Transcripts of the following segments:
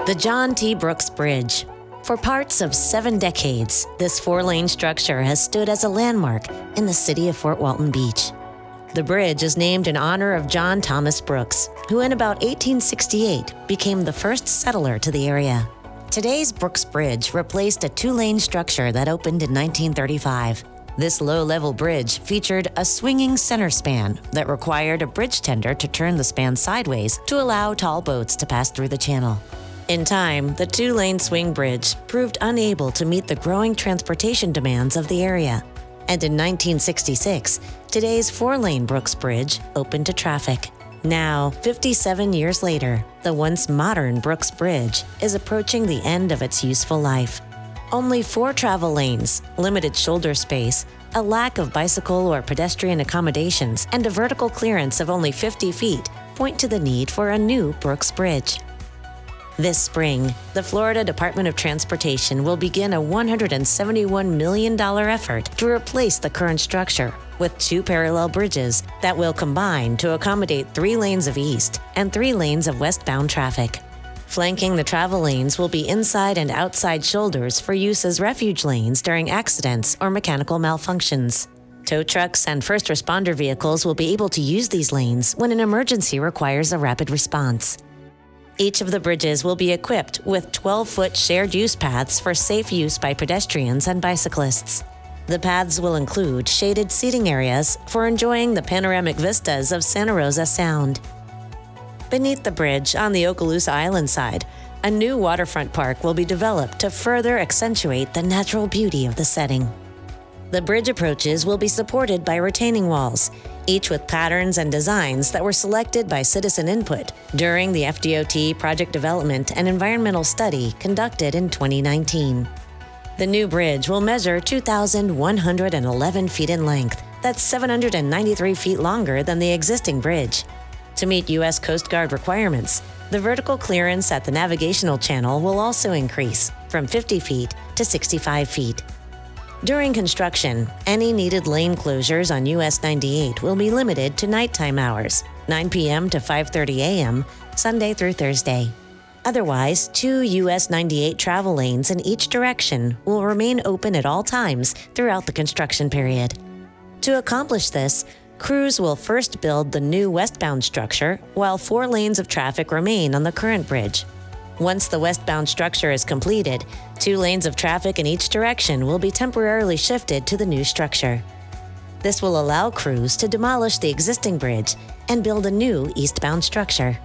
The John T. Brooks Bridge. For parts of 7 decades, this 4-lane structure has stood as a landmark in the city of Fort Walton Beach. The bridge is named in honor of John Thomas Brooks, who in about 1868 became the first settler to the area. Today's Brooks Bridge replaced a 2-lane structure that opened in 1935. This low-level bridge featured a swinging center span that required a bridge tender to turn the span sideways to allow tall boats to pass through the channel. In time, the 2-lane swing bridge proved unable to meet the growing transportation demands of the area. And in 1966, today's 4-lane Brooks Bridge opened to traffic. Now, 57 years later, the once modern Brooks Bridge is approaching the end of its useful life. Only 4 travel lanes, limited shoulder space, a lack of bicycle or pedestrian accommodations, and a vertical clearance of only 50 feet point to the need for a new Brooks Bridge. This spring, the Florida Department of Transportation will begin a $171 million effort to replace the current structure with 2 parallel bridges that will combine to accommodate 3 lanes of east and 3 lanes of westbound traffic. Flanking the travel lanes will be inside and outside shoulders for use as refuge lanes during accidents or mechanical malfunctions. Tow trucks and first responder vehicles will be able to use these lanes when an emergency requires a rapid response. Each of the bridges will be equipped with 12-foot shared use paths for safe use by pedestrians and bicyclists. The paths will include shaded seating areas for enjoying the panoramic vistas of Santa Rosa Sound. Beneath the bridge, on the Okaloosa Island side, a new waterfront park will be developed to further accentuate the natural beauty of the setting. The bridge approaches will be supported by retaining walls, each with patterns and designs that were selected by citizen input during the FDOT project development and environmental study conducted in 2019. The new bridge will measure 2,111 feet in length. That's 793 feet longer than the existing bridge. To meet U.S. Coast Guard requirements, the vertical clearance at the navigational channel will also increase from 50 feet to 65 feet. During construction, any needed lane closures on US 98 will be limited to nighttime hours, 9 p.m. to 5:30 a.m., Sunday through Thursday. Otherwise, 2 US 98 travel lanes in each direction will remain open at all times throughout the construction period. To accomplish this, crews will first build the new westbound structure while 4 lanes of traffic remain on the current bridge. Once the westbound structure is completed, 2 lanes of traffic in each direction will be temporarily shifted to the new structure. This will allow crews to demolish the existing bridge and build a new eastbound structure.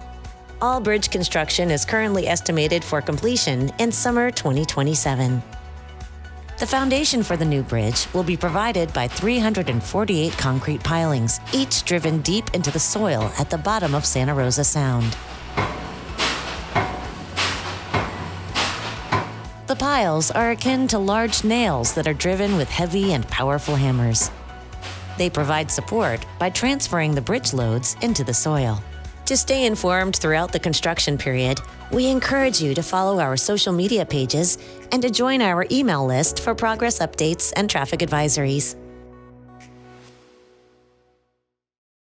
All bridge construction is currently estimated for completion in summer 2027. The foundation for the new bridge will be provided by 348 concrete pilings, each driven deep into the soil at the bottom of Santa Rosa Sound. The piles are akin to large nails that are driven with heavy and powerful hammers. They provide support by transferring the bridge loads into the soil. To stay informed throughout the construction period, we encourage you to follow our social media pages and to join our email list for progress updates and traffic advisories.